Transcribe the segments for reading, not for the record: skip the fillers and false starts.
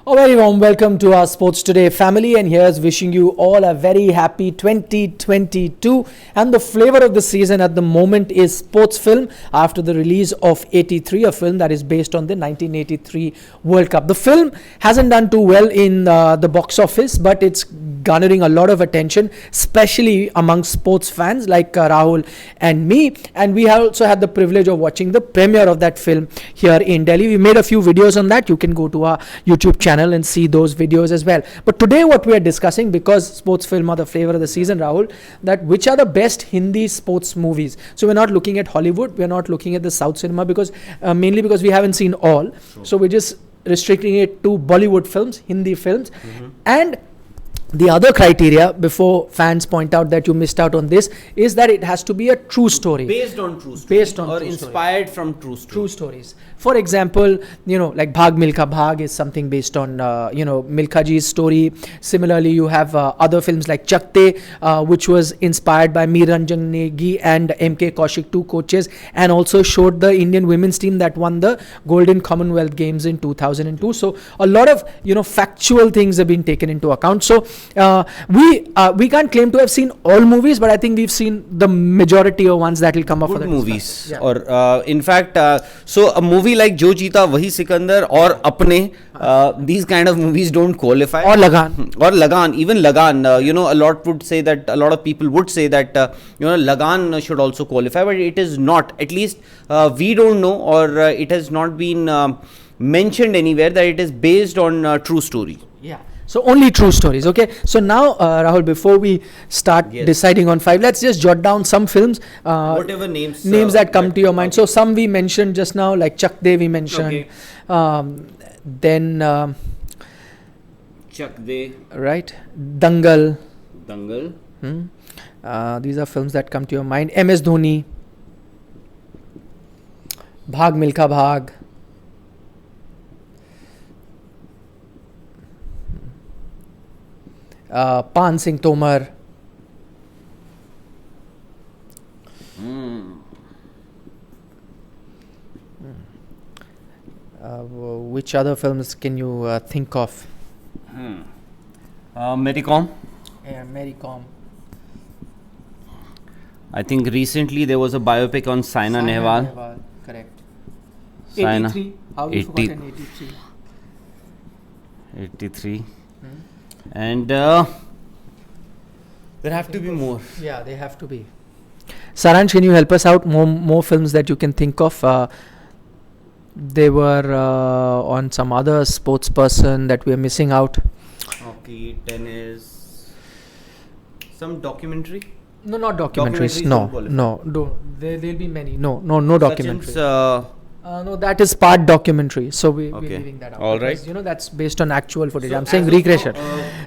A very warm welcome to our Sports Today family, and here's wishing you all a very happy 2022. And the flavor of the season at the moment is sports film after the release of 83, a film that is based on the 1983 World Cup. The film hasn't done too well in the box office, but it's garnering a lot of attention, especially among sports fans like Rahul and me. And we also had the privilege of watching the premiere of that film here in Delhi. We made a few videos on that. You can go to our YouTube channel and see those videos as well. But today what we are discussing, because sports film are the flavor of the season, Rahul, that which are the best Hindi sports movies. So we're not looking at Hollywood, we're not looking at the South cinema, because mainly because we haven't seen all. Sure. So we're just restricting it to Bollywood films, Hindi films. And the other criteria, before fans point out that you missed out on this, is that it has to be a true story. Based on true stories. Based on or true inspired from true stories. True stories. For example, like Bhag Milkha Bhag is something based on, Milkha Ji's story. Similarly, you have other films like Chakte, which was inspired by Mir Ranjan Negi and MK Kaushik, two coaches, and also showed the Indian women's team that won the Golden Commonwealth Games in 2002. So a lot of, factual things have been taken into account. So we can't claim to have seen all movies, but I think we've seen the majority of ones that will come up for the movies. Yeah. Or in fact, so a movie like Jo Jeeta Wahi Sikandar or Apne, these kind of movies don't qualify. Or Lagan. Even Lagan. A lot of people would say that Lagan should also qualify, but it is not. At least we don't know, or it has not been mentioned anywhere that it is based on true story. Yeah. So only true stories, okay? So now, Rahul, before we start deciding on 5, let's just jot down some films. Whatever names that come to your mind. Okay. So some we mentioned just now, like Chak De we mentioned. Okay. Then Chak De. Right. Dangal. These are films that come to your mind. MS Dhoni. Bhag Milkha Bhag. Pan Singh Tomar. Which other films can you think of? Mary Kom. Yeah, Mary Kom. I think recently there was a biopic on Saina Nehwal. Correct. Saina. 83. How you forgotten 83? 83. And there have to be more. Yeah, they have to be. Saransh, can you help us out? More films that you can think of? They were on some other sports person that we are missing out. Hockey, tennis, some documentary? No, not documentaries. No. There'll be many. No documentaries. No, that is part documentary, so we're leaving that out. All because, right. That's based on actual footage. So I'm saying recreation.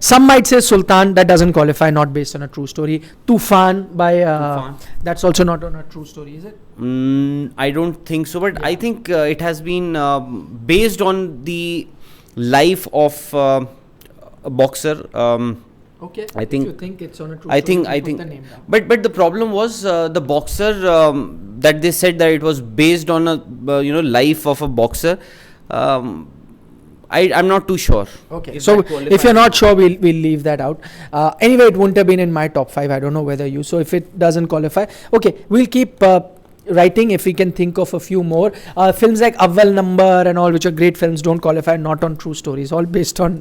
Some might say Sultan, that doesn't qualify, not based on a true story. Tufan by that's also not on a true story, is it? I don't think so, but I think it has been based on the life of a boxer. Okay. I think if you think it's on a true story, I think. The name down. But the problem was the boxer that they said that it was based on a life of a boxer. I'm not too sure. Okay. So if you're not sure, we'll leave that out. Anyway, it wouldn't have been in my top 5. I don't know whether you. So if it doesn't qualify, okay, we'll keep writing if we can think of a few more. Films like Awwal Number and all, which are great films, don't qualify, not on true stories, all based on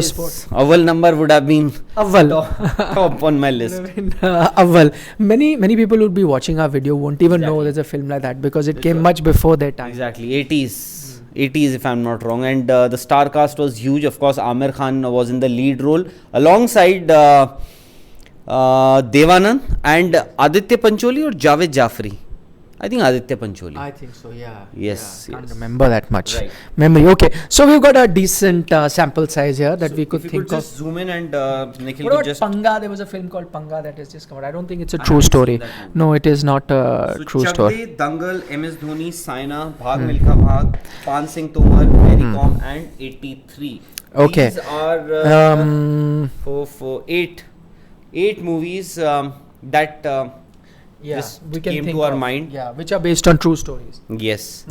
sports. Awwal Number would have been top on my list. Awwal. Many people would be watching our video won't even know there's a film like that, because it came much before their time. Exactly. 80s if I'm not wrong, and the star cast was huge. Of course, Aamir Khan was in the lead role alongside Devanand and Aditya Pancholi or Javed Jafri. I think Aditya Pancholi. I think so, yeah. Yes. Can't remember that much. Right. Memory. Okay. So we've got a decent sample size here that we could think of. Just zoom in and Nikhil could just... Panga? There was a film called Panga that has just come out. I don't think it's a true story. No, it is not a true story. Chak De, Dangal, MS Dhoni, Saina, Bhag Milkha Bhag, Pan Singh Tomar, Mary Kom and 83. Okay. These are 8 movies that we can came to our mind. Yeah, which are based on true stories. Yes.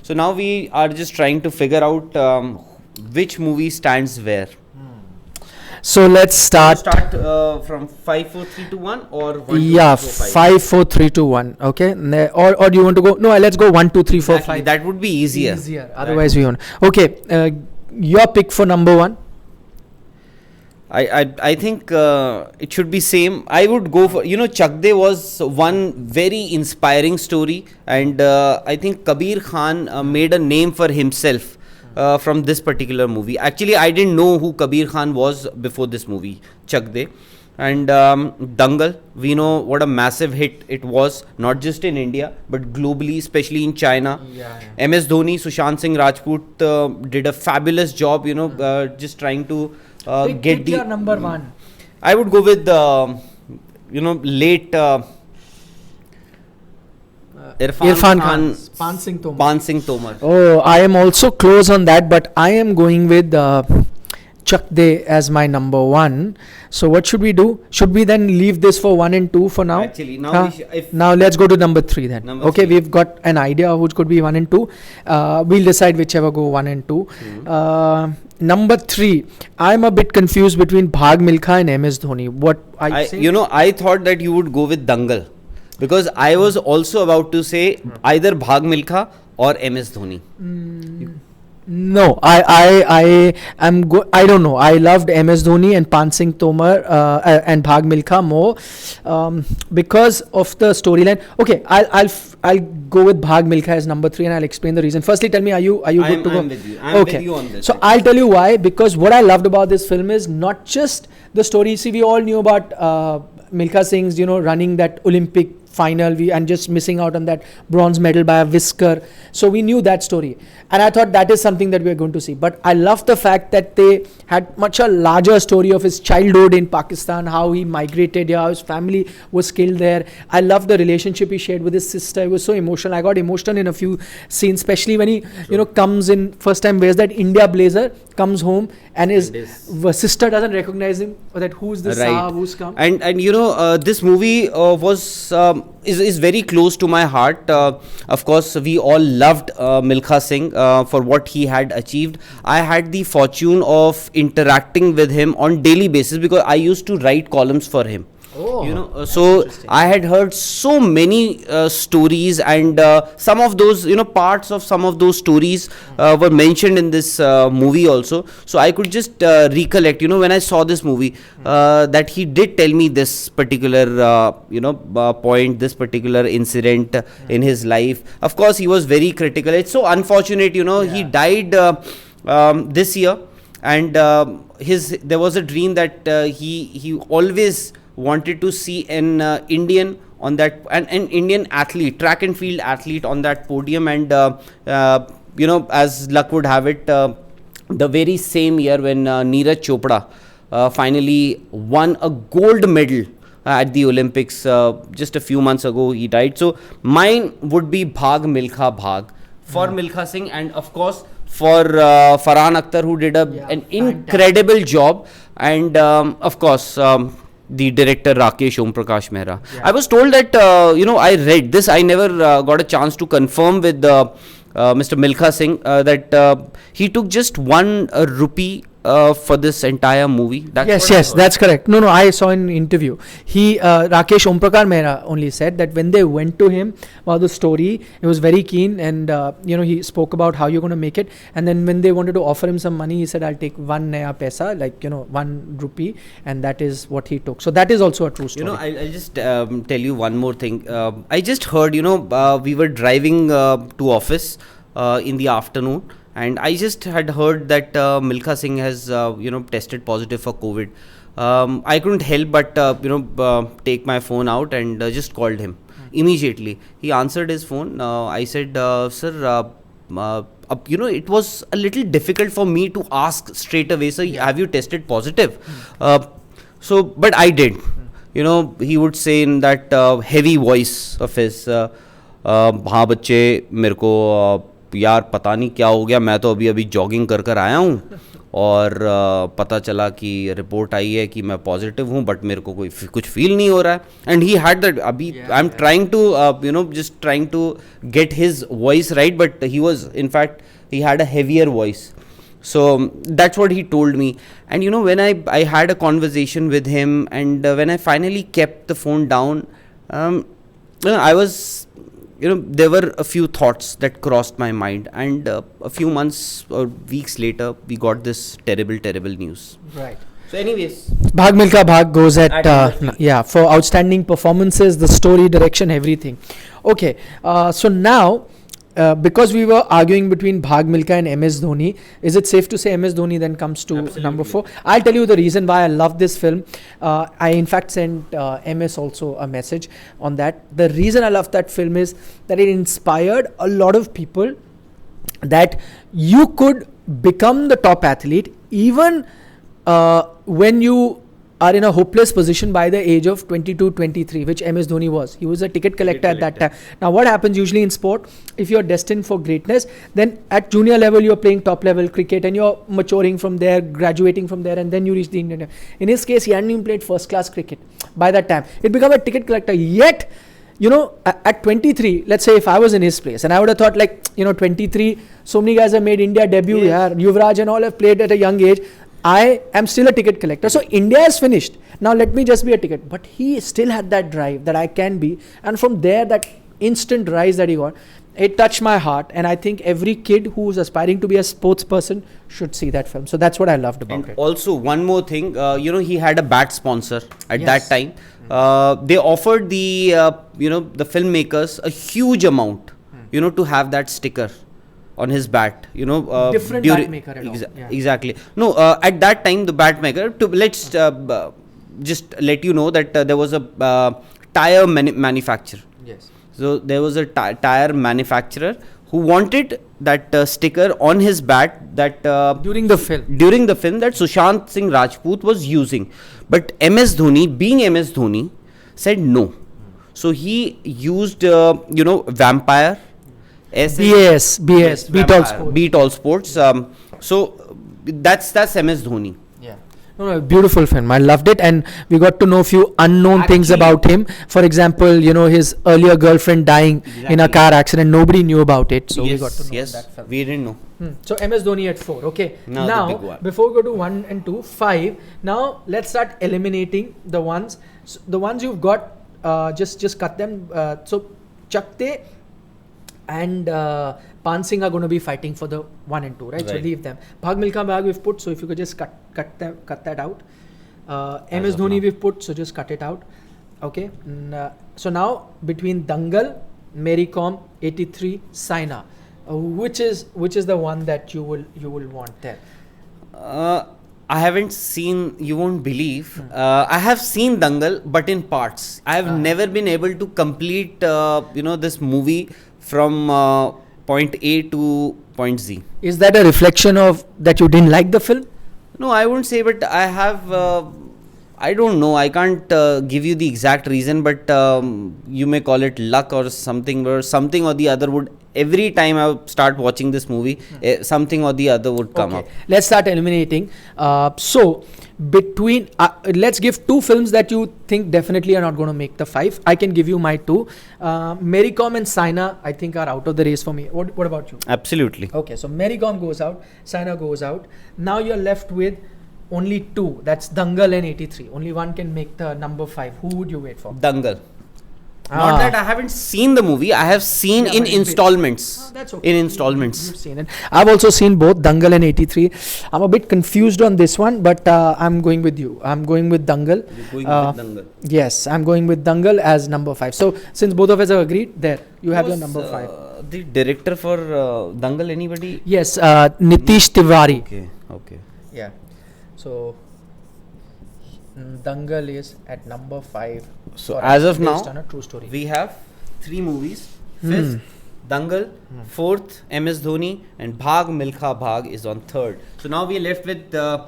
So now we are just trying to figure out which movie stands where. So let's start. Start from 5, 4, 3, 2, 1 or 1, 2, 3, Yeah, 4, 5. 5, 4, 3, 2, 1. Okay, or do you want to go? No, let's go 1, 2, 3, 4, Exactly, 5. that would be easier. Otherwise, we won't. Okay, your pick for number 1. I think it should be same. I would go for, Chak De was one very inspiring story, and I think Kabir Khan made a name for himself from this particular movie. Actually, I didn't know who Kabir Khan was before this movie, Chak De. And Dangal, we know what a massive hit it was, not just in India but globally, especially in China. MS Dhoni, Sushant Singh Rajput did a fabulous job, just trying to get the your number 1. I would go with late Irfan Khan, Pan Singh Tomar. Pan Singh Tomar. Oh, I am also close on that, but I am going with Chak De as my number 1. So what should we do? Should we then leave this for 1 and 2 for now? Actually, now Huh? Now let's go to number 3 then. Number Okay, 3. we've got an idea of which could be 1 and 2. We'll decide whichever go 1 and 2. Number 3, I'm a bit confused between Bhag Milkha and MS Dhoni. What I say? I thought that you would go with Dangal, because I was also about to say either Bhag Milkha or MS Dhoni. No, I don't know. I loved MS Dhoni and Pan Singh Tomar and Bhag Milkha more because of the storyline. Okay, I'll go with Bhag Milkha as number 3, and I'll explain the reason. Firstly, tell me, are you good to go? I'm with you. I'm Okay. with you on this. So I'll tell you why. Because what I loved about this film is not just the story. See, we all knew about Milkha Singh's, running that Olympic final and just missing out on that bronze medal by a whisker. So we knew that story, and I thought that is something that we are going to see. But I love the fact that they had much a larger story of his childhood in Pakistan, how he migrated here, how his family was killed there. I love the relationship he shared with his sister. It was so emotional. I got emotional in a few scenes, especially when he comes in first time, wears that India blazer, comes home, and his sister doesn't recognize him, or that who's this Saab who's come. And this movie is very close to my heart. Of course, we all loved Milkha Singh for what he had achieved. I had the fortune of interacting with him on daily basis, because I used to write columns for him. So I had heard so many stories, and some of those, parts of some of those stories were mentioned in this movie also. So I could just recollect, when I saw this movie, that he did tell me this particular, point, this particular incident in his life. Of course, he was very critical. It's so unfortunate, he died this year, and there was a dream that he always wanted to see an Indian on that, an Indian athlete, track and field athlete on that podium. And as luck would have it, the very same year when Neeraj Chopra finally won a gold medal at the Olympics, just a few months ago, he died. So mine would be Bhag Milkha Bhag for Milkha Singh, and of course for Farhan Akhtar, who did an incredible job, and of course the director Rakesh Om Prakash Mehra. I was told that I read this. I never got a chance to confirm with Mr. Milkha Singh that he took just 1 rupee for this entire movie. Yes, that's correct. No, I saw an interview. Rakesh Om Prakash Mehra only said that when they went to him about the story, he was very keen, and he spoke about how you're going to make it. And then when they wanted to offer him some money, he said, "I'll take 1 naya paisa, 1 rupee," and that is what he took. So that is also a true story. I'll just tell you one more thing. I just heard, we were driving to office in the afternoon, and I just had heard that Milkha Singh has tested positive for COVID. I couldn't help but take my phone out and just called him immediately. He answered his phone. I said, sir, it was a little difficult for me to ask straight away, sir, have you tested positive? But I did. He would say in that heavy voice of his, हाँ बच्चे मेरे को यार पता नहीं क्या हो गया, मैं तो अभी जॉगिंग कर आया हूँ, और पता चला कि रिपोर्ट आई है कि मैं पॉजिटिव हूँ, बट मेरे को कुछ फील नहीं हो रहा है. And he had that. अभी I am trying to just trying to get his voice right, but he was in fact he had a heavier voice. So that's what he told me. And you know, when I had a conversation with him, and when I finally kept the phone down, I was, there were a few thoughts that crossed my mind. And a few months or weeks later, we got this terrible, terrible news. Right. So, anyways, Bhag Milkha Bhag goes at At number 3. for outstanding performances, the story, direction, everything. Okay, so now because we were arguing between Bhag Milkha and MS Dhoni, is it safe to say MS Dhoni then comes to Absolutely. number 4? I'll tell you the reason why I love this film. I in fact sent MS also a message on that. The reason I love that film is that it inspired a lot of people that you could become the top athlete even when you are in a hopeless position by the age of 22, 23, which MS Dhoni was. He was a ticket collector at that time. Now, what happens usually in sport, if you're destined for greatness, then at junior level, you're playing top level cricket and you're maturing from there, graduating from there, and then you reach the Indian. In his case, he hadn't even played first class cricket by that time. He'd become a ticket collector. Yet, at 23, let's say if I was in his place, and I would have thought 23, so many guys have made India debut, Yes. Yuvraj and all have played at a young age. I am still a ticket collector. So India is finished. Now let me just be a ticket. But he still had that drive that I can be. And from there, that instant rise that he got, it touched my heart. And I think every kid who's aspiring to be a sports person should see that film. So that's what I loved about and it. also one more thing, he had a bat sponsor at Yes. that time. They offered the the filmmakers a huge amount, to have that sticker on his bat, Different bat maker and all, yeah. Exactly. No, at that time the bat maker, let's just let you know that there was a tire manufacturer. Yes. So there was a tire manufacturer who wanted that sticker on his bat that During the film. that Sushant Singh Rajput was using. But MS Dhoni, being MS Dhoni, said no. So he used, Vampire. BAS, Beat All Sports. Beat All Sports. So that's MS Dhoni. Yeah. No, beautiful film. I loved it, and we got to know a few unknown things Actually- about him. For example, his earlier girlfriend dying in a Exactly. car accident. Nobody knew about it, so we got to know yes, that film. we didn't know. So MS Dhoni at 4. Okay. Now the big one. Before we go to 1 and 2, 5. Now let's start eliminating the ones. The ones you've got. Just cut them. So Chakte and Pan Singh are going to be fighting for the 1 and 2, right? So Right. leave them. Bhag Milkha Bhag we've put, so if you could just cut that out. MS of Dhoni now. we've put, so just cut it out. Okay. So now between Dangal, Mary Kom, 83, Saina, which is the one that you will want there? I haven't seen, you won't believe, I have seen Dangal, but in parts. I have never been able to complete, this movie from point A to point Z. Is that a reflection of that you didn't like the film? No, I won't say, but I have, I don't know, I can't give you the exact reason, but you may call it luck or something or the other would, every time I start watching this movie, something or the other would come up. Let's start eliminating. So between, let's give 2 films that you think definitely are not going to make the 5. I can give you my 2. Mary Kom and Saina, I think, are out of the race for me. What about you? Absolutely. Okay, so Mary Kom goes out, Saina goes out. Now you're left with only 2. That's Dangal and 83. Only one can make the number 5. Who would you wait for? Dangal. Not that I haven't seen the movie, I have seen Yeah, in but you- installments. That's okay. In installments. You've seen it. I've also seen both Dangal and 83. I'm a bit confused on this one, but I'm going with you. I'm going with Dangal. You're going with Dangal. Yes, I'm going with Dangal as number 5. So since both of us have agreed, there you have your Was, number 5. The director for Dangal, anybody? Yes, Nitish Tiwari. Okay. Yeah. So Dangal is at number 5. So for as us, of based now, on a true story. we have 3 movies. 5th, Dangal. 4th, MS Dhoni, and Bhag Milkha Bhag is on 3rd. So now we are left with the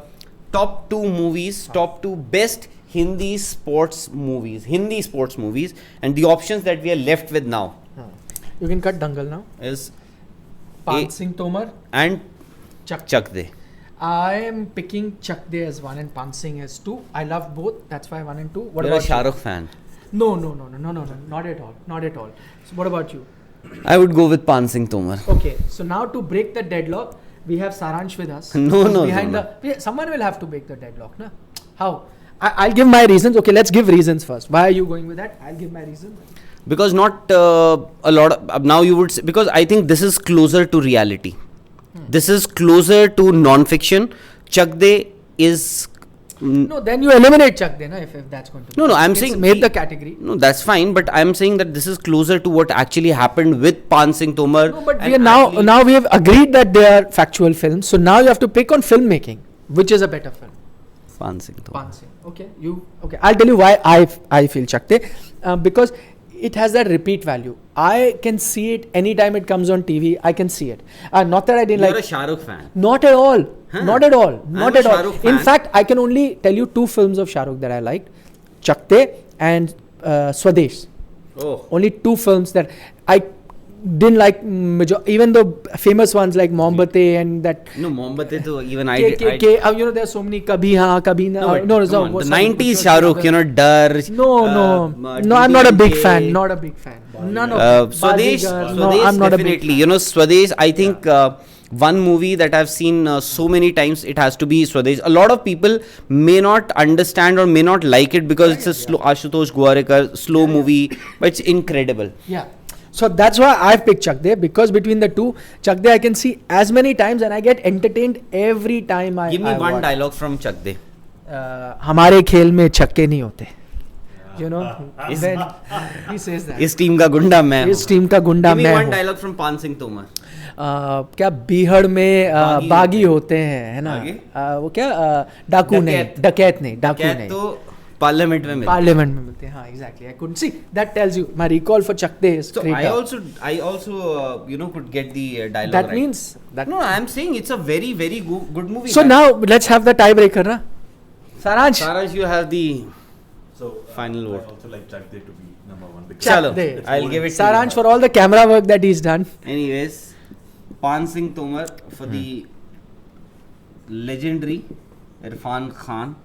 top 2 movies, top 2 best Hindi sports movies, and the options that we are left with now You can cut Dangal now. is Pan A- Singh Tomar, and Chak. Chak De. I am picking Chak De as 1 and Pan Singh as 2. I love both. That's why 1 and 2. What You're a about Shah you? Rukh fan. No, not at all. Not at all. So what about you? I would go with Pan Singh Tomar. Okay, so now to break the deadlock, We have Saransh with us. No, who's no, behind no, the someone will have to break the deadlock, na? How? I'll give my reasons. Okay, let's give reasons first. Why are you going with that? I'll give my reason. Because not a lot of, now you would say, because I think this is closer to reality. This is closer to non-fiction. Chak De is No, then you eliminate Chak De, na, if that's going to be. No, I'm It's saying made the category. No, that's fine, but I'm saying that this is closer to what actually happened with Pan Singh Tomar. No, but and we are actually- now we have agreed that they are factual films. So now you have to pick on filmmaking, which is a better film. Pan Singh Tomar. Pan Singh. Okay. I'll tell you why I feel Chak De, because it has that repeat value. I can see it anytime it comes on TV. I can see it. Not that I didn't You're like. a Shah Rukh fan. Not at all. Huh. Not at all. Not a at Shah all. Rukh In fan. fact, I can only tell you two films of Shah Rukh that I liked: Chak De and Swadesh. Oh. Only two films that I didn't like. Even the famous ones like Mombate and that. No, Mombate to even I K, did. K, K, you know, there's so many Kabhi Haan, Kabhi Na. but No, come on, what's the sorry, 90s which Shah was the Rukh, other- you know, Dar. No, I'm not a big fan. Not a big fan. None of Swadesh, Bazigar, no, I'm not a big definitely. You know, Swadesh, I think one movie that I've seen so many times, it has to be Swadesh. A lot of people may not understand or may not like it because it's a slow, Ashutosh Gowarekar, slow movie, but it's incredible. Yeah. So that's why I've picked Chak De, because between the two, Chak De I can see as many times and I get entertained every time I Give me I one watch. dialogue from Chak De. हमारे खेल में छक्के नहीं होते. You know, when he says that. इस team का गुंडा मैं इस हूँ. टीम का गुंडा Give me मैं one हूँ. dialogue from Pan Singh Tomar. क्या बीहड़ में बागी बागी होते हैं, है ना? आगे? वो क्या डाकू नहीं, डकैत नहीं, डाकू क्या नहीं. तो पार्लियामेंट में मिलता है. पार्लियामेंट में मिलते हैं. हाँ, exactly. I couldn't see. That tells you my recall for Chak De is So great. I also you know, could get the dialogue That right. means that. No, I'm saying it's a very very good movie. So now let's have the tiebreaker, na? Saransh. Saransh, you have the So Final I vote. also like Chak De to be number one. because- Chak Chalo, De. I'll give it to Saransh you. for all the camera work that he's done. Anyways, Pan Singh Tomar for the legendary Irfan Khan.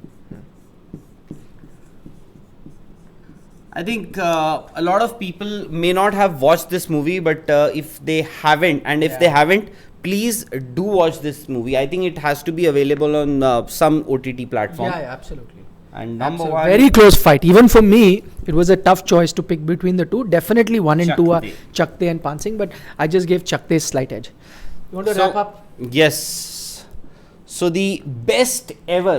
I think a lot of people may not have watched this movie, but if they haven't, and if they haven't, please do watch this movie. I think it has to be available on some OTT platform. Yeah, absolutely. And number Absolutely. one, Very close fight. Even for me, it was a tough choice to pick between the two. Definitely one and Chak two are De. Chak De and Pan Singh, but I just gave Chak De slight edge. You want to wrap up? Yes. So the best ever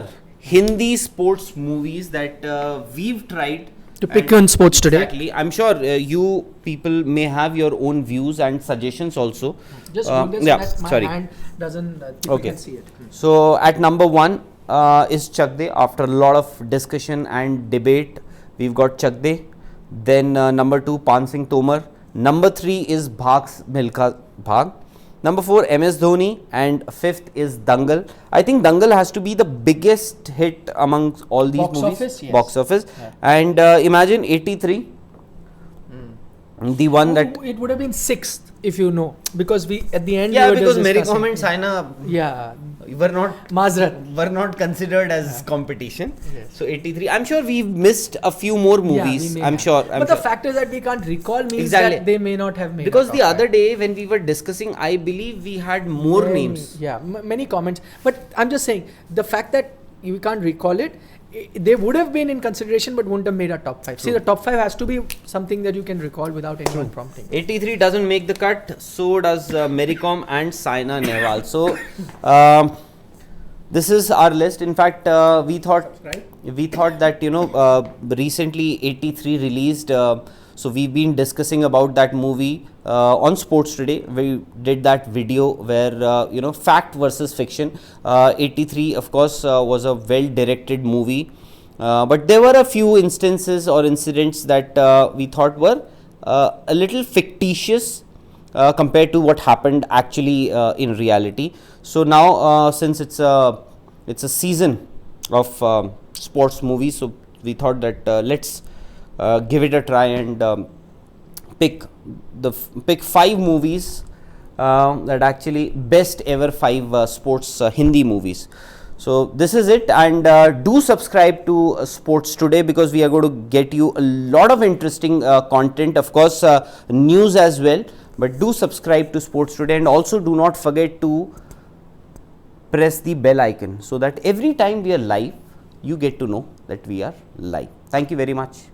Hindi sports movies that we've tried To pick and- on sports today. Exactly. I'm sure you people may have your own views and suggestions also. Just Uh, move this yeah, so that my sorry. hand doesn't, people Okay. can see it. So at number one is Chak De. After a lot of discussion and debate, we've got Chak De. Then number two, Pan Singh Tomar. Number three is Bhag's Milkha Bhag. Number four, MS Dhoni, and fifth is Dangal. I think Dangal has to be the biggest hit amongst all these Box movies. office, yes. Box office. Yeah. And imagine 83, the one that. Oh, it would have been sixth if you know, because we at the end. Yeah, we were because just Mary discussing. Kom and Saina Yeah, were not Mazrat. considered as competition. Yes. So 83. I'm sure we've missed a few more movies. Yeah, we may I'm have. sure. But the fact is that we can't recall means Exactly. that they may not have made. because a the top other five. day when we were discussing, I believe we had more Many- names. Yeah, many comments. But I'm just saying the fact that you can't recall it, they would have been in consideration, but wouldn't have made a top five. See, the top five has to be something that you can recall without anyone prompting. 83 doesn't make the cut. So does Mary Kom and Saina Nehwal. So this is our list. In fact, we thought Right? that recently 83 released. So we've been discussing about that movie on Sports Today. We did that video where fact versus fiction. 83, of course, was a well-directed movie, but there were a few instances or incidents that we thought were a little fictitious compared to what happened actually in reality. So now, since it's a season of sports movies, so we thought that let's give it a try and pick 5 movies that actually best ever 5 sports Hindi movies. So this is it, and do subscribe to Sports Today, because we are going to get you a lot of interesting content, of course news as well, but do subscribe to Sports Today, and also do not forget to press the bell icon so that every time we are live, you get to know that we are live. Thank you very much.